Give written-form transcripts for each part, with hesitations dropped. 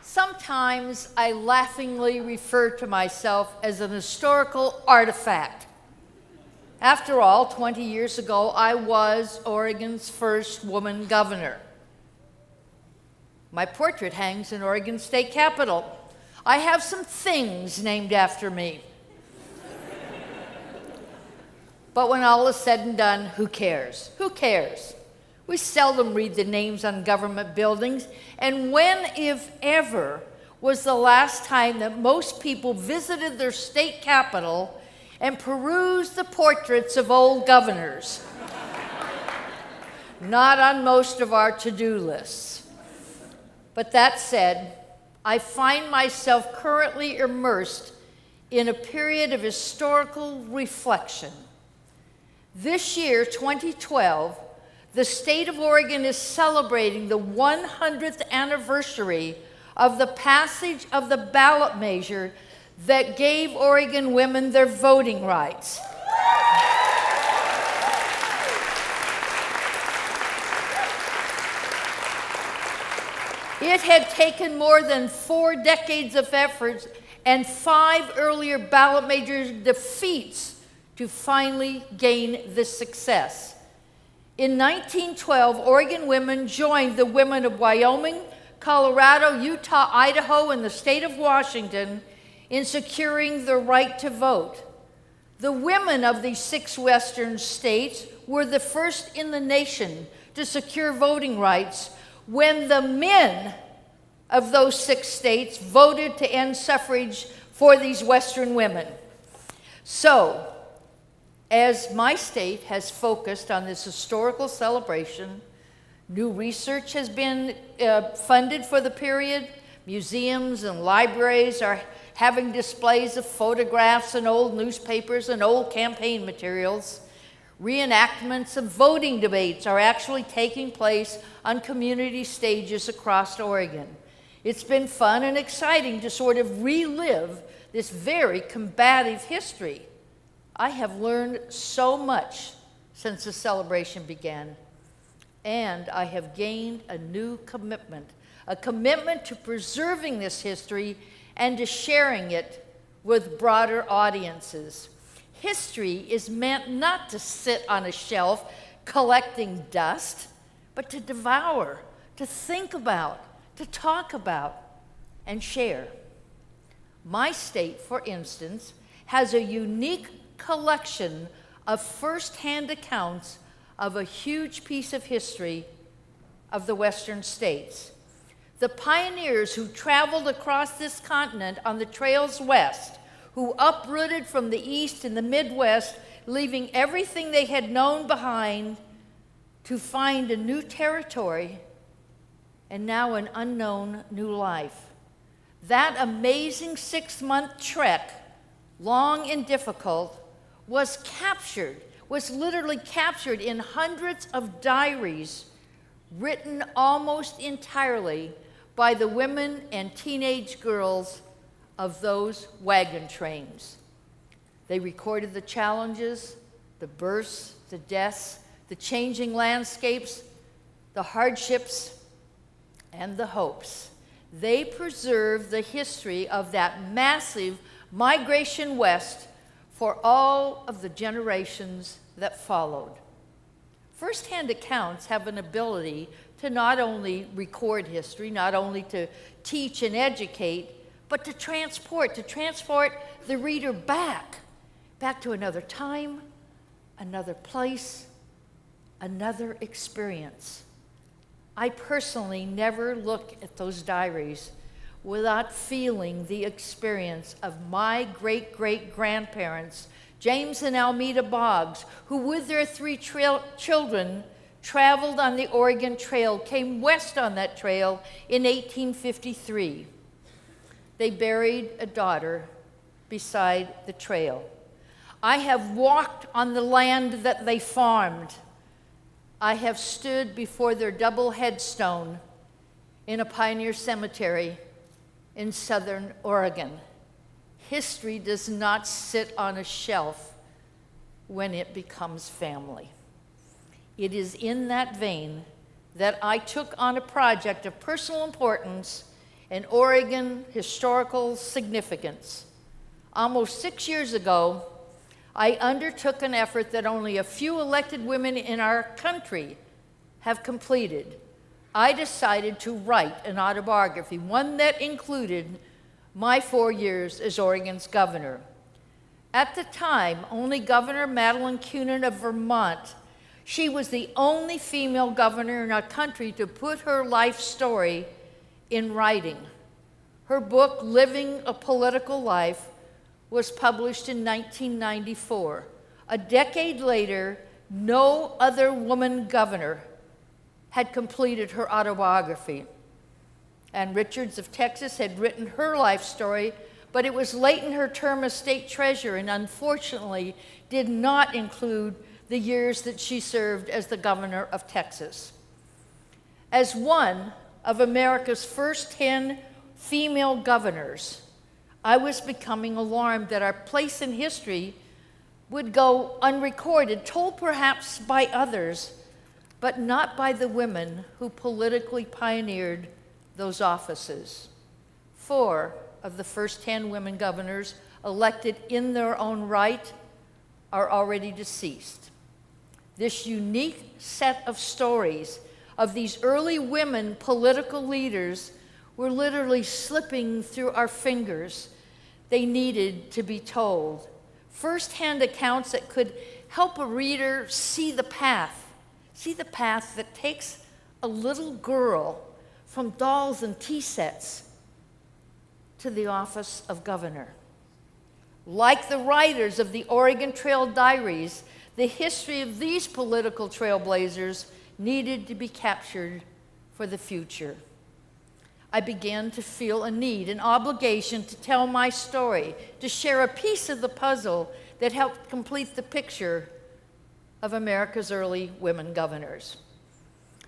Sometimes I laughingly refer to myself as an historical artifact. After all, 20 years ago, I was Oregon's first woman governor. My portrait hangs in Oregon State Capitol. I have some things named after me. But when all is said and done, who cares? Who cares? We seldom read the names on government buildings, and when, if ever, was the last time that most people visited their state capital and perused the portraits of old governors? Not on most of our to-do lists. But that said, I find myself currently immersed in a period of historical reflection. This year, 2012, the state of Oregon is celebrating the 100th anniversary of the passage of the ballot measure that gave Oregon women their voting rights. It had taken more than 4 decades of efforts and 5 earlier ballot measure defeats to finally gain this success. In 1912, Oregon women joined the women of Wyoming, Colorado, Utah, Idaho, and the state of Washington in securing the right to vote. The women of these 6 western states were the first in the nation to secure voting rights when the men of those 6 states voted to end suffrage for these western women. So, as my state has focused on this historical celebration, new research has been funded for the period. Museums and libraries are having displays of photographs and old newspapers and old campaign materials. Reenactments of voting debates are actually taking place on community stages across Oregon. It's been fun and exciting to sort of relive this very combative history. I have learned so much since the celebration began, and I have gained a new commitment, a commitment to preserving this history and to sharing it with broader audiences. History is meant not to sit on a shelf collecting dust, but to devour, to think about, to talk about, and share. My state, for instance, has a unique collection of first-hand accounts of a huge piece of history of the western states. The pioneers who traveled across this continent on the trails west, who uprooted from the east and the Midwest, leaving everything they had known behind to find a new territory and now an unknown new life. That amazing 6-month trek, long and difficult, was literally captured in hundreds of diaries written almost entirely by the women and teenage girls of those wagon trains. They recorded the challenges, the births, the deaths, the changing landscapes, the hardships, and the hopes. They preserved the history of that massive migration west for all of the generations that followed. First-hand accounts have an ability to not only record history, not only to teach and educate, but to transport the reader back to another time, another place, another experience. I personally never look at those diaries without feeling the experience of my great-great-grandparents, James and Almeda Boggs, who with their 3 children traveled on the Oregon Trail, came west on that trail in 1853. They buried a daughter beside the trail. I have walked on the land that they farmed. I have stood before their double headstone in a pioneer cemetery in southern Oregon. History does not sit on a shelf when it becomes family. It is in that vein that I took on a project of personal importance and Oregon historical significance. Almost 6 years ago, I undertook an effort that only a few elected women in our country have completed. I decided to write an autobiography, one that included my 4 years as Oregon's governor. At the time, only Governor Madeline Kunin of Vermont. She was the only female governor in our country to put her life story in writing. Her book, Living a Political Life, was published in 1994. A decade later, no other woman governor had completed her autobiography. Ann Richards of Texas had written her life story, but it was late in her term as state treasurer and unfortunately did not include the years that she served as the governor of Texas. As one of America's first 10 female governors, I was becoming alarmed that our place in history would go unrecorded, told perhaps by others, but not by the women who politically pioneered those offices. 4 of the first 10 women governors elected in their own right are already deceased. This unique set of stories of these early women political leaders were literally slipping through our fingers. They needed to be told. First-hand accounts that could help a reader see the path that takes a little girl from dolls and tea sets to the office of governor. Like the writers of the Oregon Trail Diaries, the history of these political trailblazers needed to be captured for the future. I began to feel a need, an obligation to tell my story, to share a piece of the puzzle that helped complete the picture of America's early women governors.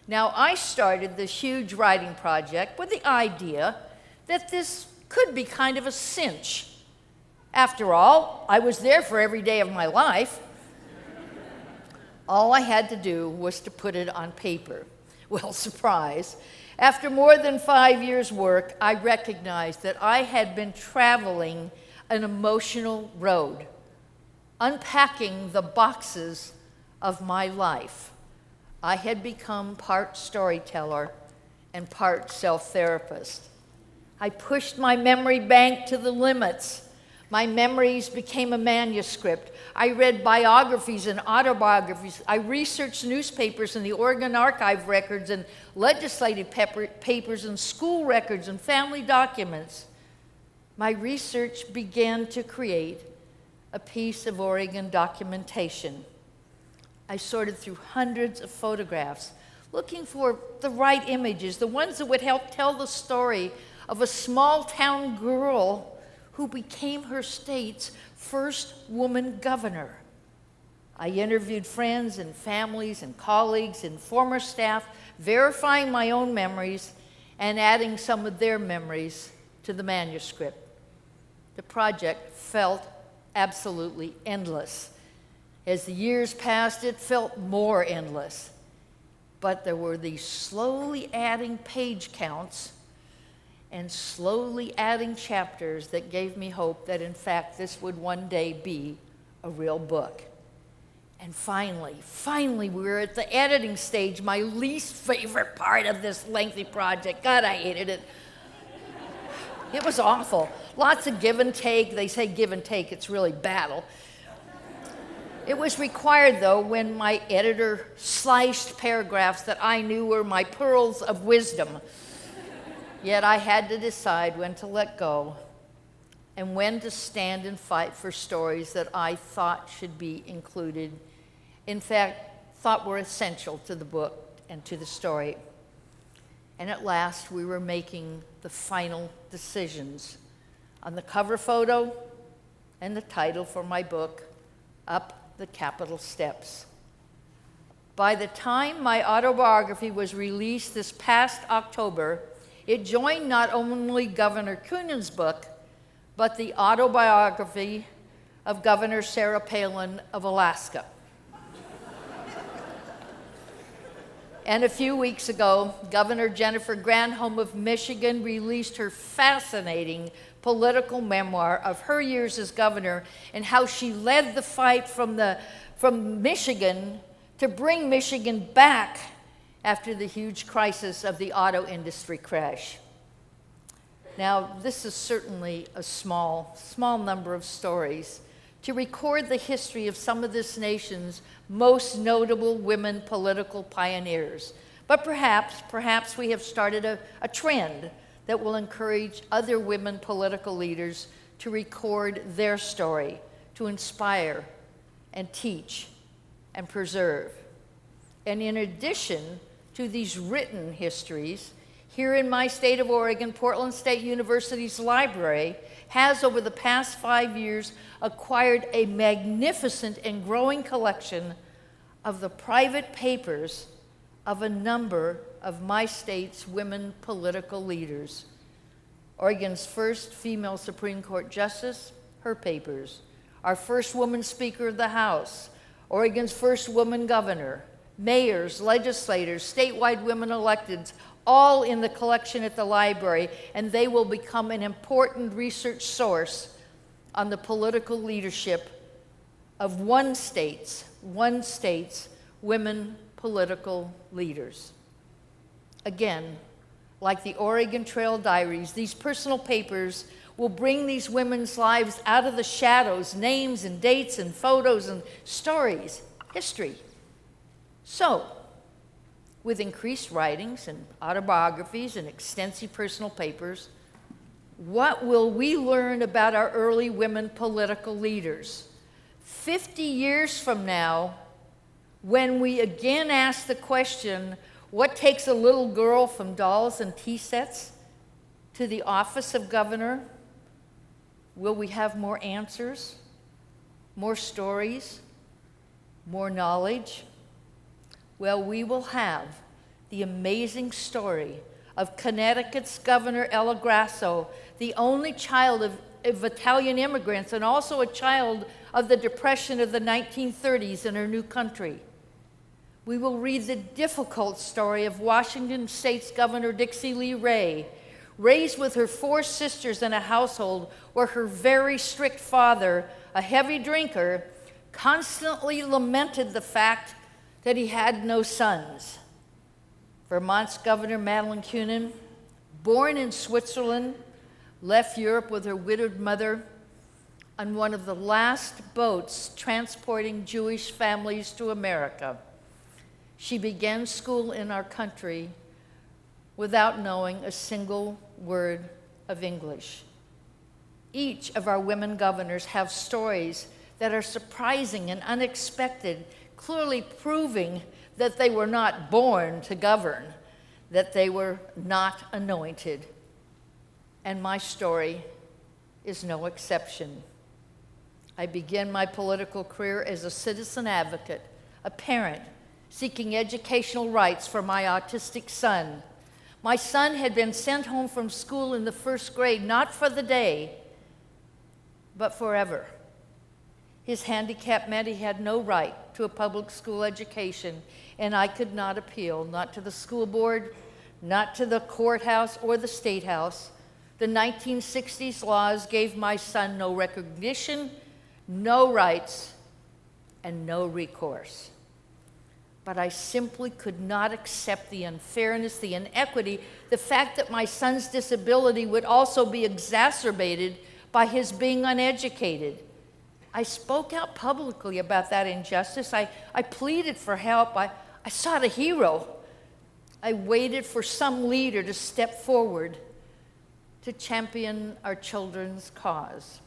Now, I started this huge writing project with the idea that this could be kind of a cinch. After all, I was there for every day of my life. All I had to do was to put it on paper. Well, surprise. After more than 5 years' work, I recognized that I had been traveling an emotional road, unpacking the boxes of my life. I had become part storyteller and part self-therapist. I pushed my memory bank to the limits. My memories became a manuscript. I read biographies and autobiographies. I researched newspapers and the Oregon Archive records and legislative papers and school records and family documents. My research began to create a piece of Oregon documentation. I sorted through hundreds of photographs, looking for the right images, the ones that would help tell the story of a small town girl who became her state's first woman governor. I interviewed friends and families and colleagues and former staff, verifying my own memories and adding some of their memories to the manuscript. The project felt absolutely endless. As the years passed, it felt more endless. But there were these slowly adding page counts and slowly adding chapters that gave me hope that, in fact, this would one day be a real book. And finally, we were at the editing stage, my least favorite part of this lengthy project. God, I hated it. It was awful. Lots of give and take. They say give and take, it's really battle. It was required, though, when my editor sliced paragraphs that I knew were my pearls of wisdom. Yet I had to decide when to let go and when to stand and fight for stories that I thought should be included, in fact, thought were essential to the book and to the story. And at last, we were making the final decisions on the cover photo and the title for my book, Up the Capitol Steps. By the time my autobiography was released this past October, it joined not only Governor Kunin's book, but the autobiography of Governor Sarah Palin of Alaska. And a few weeks ago, Governor Jennifer Granholm of Michigan released her fascinating political memoir of her years as governor and how she led the fight from Michigan to bring Michigan back after the huge crisis of the auto industry crash. Now, this is certainly a small number of stories to record the history of some of this nation's most notable women political pioneers. But perhaps we have started a trend that will encourage other women political leaders to record their story, to inspire and teach and preserve. And in addition to these written histories, here in my state of Oregon, Portland State University's library has, over the past 5 years, acquired a magnificent and growing collection of the private papers of a number of my state's women political leaders. Oregon's first female Supreme Court justice, her papers. Our first woman Speaker of the House. Oregon's first woman governor. Mayors, legislators, statewide women electeds, all in the collection at the library, and they will become an important research source on the political leadership of one state's women political leaders. Again, like the Oregon Trail Diaries, these personal papers will bring these women's lives out of the shadows, names and dates and photos and stories, history. So, with increased writings and autobiographies and extensive personal papers, what will we learn about our early women political leaders? 50 years from now, when we again ask the question, what takes a little girl from dolls and tea sets to the office of governor? Will we have more answers, more stories, more knowledge? Well, we will have the amazing story of Connecticut's Governor Ella Grasso, the only child of Italian immigrants and also a child of the Depression of the 1930s in her new country. We will read the difficult story of Washington State's Governor Dixie Lee Ray, raised with her 4 sisters in a household where her very strict father, a heavy drinker, constantly lamented the fact that he had no sons. Vermont's Governor Madeline Kunin, born in Switzerland, left Europe with her widowed mother on one of the last boats transporting Jewish families to America. She began school in our country without knowing a single word of English. Each of our women governors have stories that are surprising and unexpected, clearly proving that they were not born to govern, that they were not anointed. And my story is no exception. I began my political career as a citizen advocate, a parent seeking educational rights for my autistic son. My son had been sent home from school in the 1st grade, not for the day, but forever. His handicap meant he had no right to a public school education, and I could not appeal, not to the school board, not to the courthouse or the state house. The 1960s laws gave my son no recognition, no rights, and no recourse. But I simply could not accept the unfairness, the inequity, the fact that my son's disability would also be exacerbated by his being uneducated. I spoke out publicly about that injustice. I pleaded for help. I sought a hero. I waited for some leader to step forward to champion our children's cause.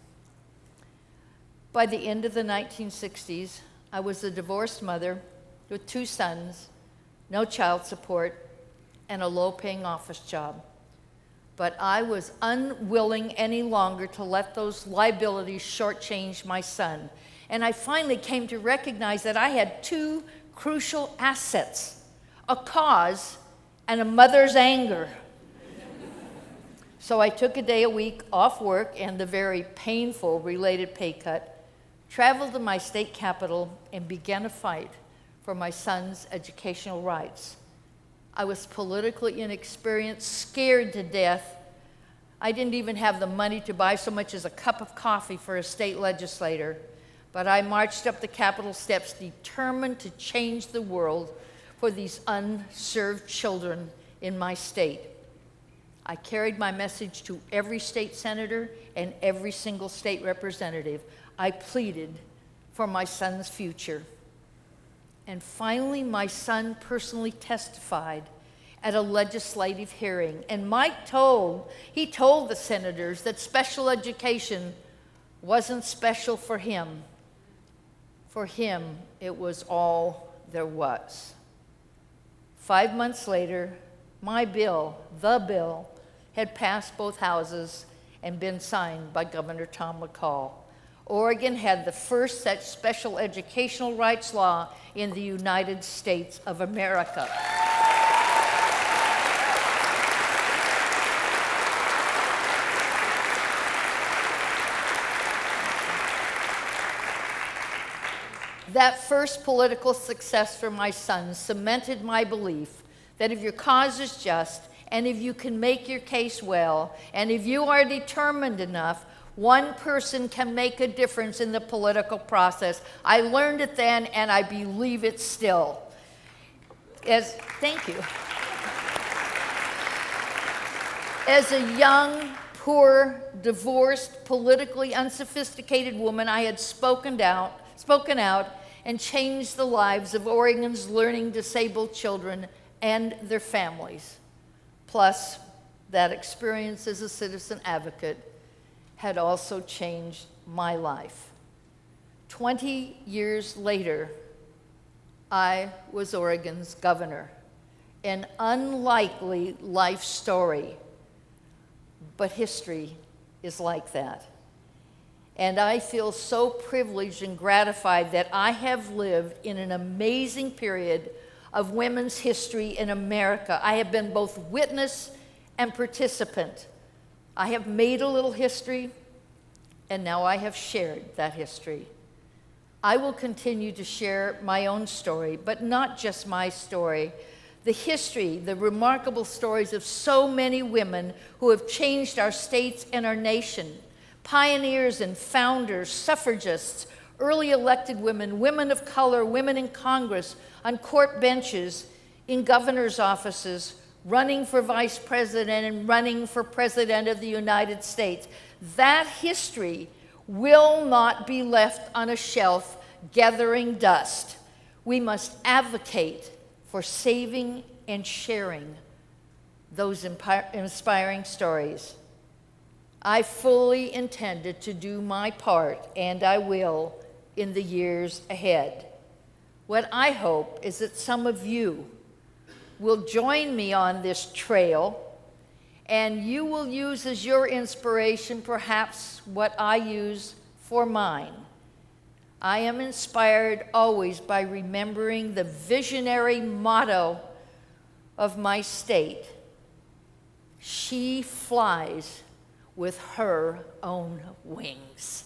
By the end of the 1960s, I was a divorced mother with 2 sons, no child support, and a low-paying office job. But I was unwilling any longer to let those liabilities shortchange my son. And I finally came to recognize that I had 2 crucial assets, a cause and a mother's anger. So I took a day a week off work and the very painful related pay cut traveled to my state capital, and began a fight for my son's educational rights. I was politically inexperienced, scared to death. I didn't even have the money to buy so much as a cup of coffee for a state legislator, but I marched up the Capitol steps determined to change the world for these unserved children in my state. I carried my message to every state senator and every single state representative. I pleaded for my son's future. And finally, my son personally testified at a legislative hearing. And he told the senators that special education wasn't special for him. For him, it was all there was. 5 months later, my bill, the bill, had passed both houses and been signed by Governor Tom McCall. Oregon had the first such special educational rights law in the United States of America. That first political success for my son cemented my belief that if your cause is just, and if you can make your case well, and if you are determined enough, one person can make a difference in the political process. I learned it then, and I believe it still. Thank you. As a young, poor, divorced, politically unsophisticated woman, I had spoken out, and changed the lives of Oregon's learning disabled children and their families. Plus, that experience as a citizen advocate had also changed my life. 20 years later, I was Oregon's governor. An unlikely life story, but history is like that. And I feel so privileged and gratified that I have lived in an amazing period of women's history in America. I have been both witness and participant. I have made a little history, and now I have shared that history. I will continue to share my own story, but not just my story. The history, the remarkable stories of so many women who have changed our states and our nation. Pioneers and founders, suffragists, early elected women, women of color, women in Congress, on court benches, in governor's offices, running for vice president and running for president of the United States. That history will not be left on a shelf gathering dust. We must advocate for saving and sharing those inspiring stories. I fully intended to do my part, and I will in the years ahead. What I hope is that some of you will join me on this trail, and you will use as your inspiration perhaps what I use for mine. I am inspired always by remembering the visionary motto of my state: she flies with her own wings.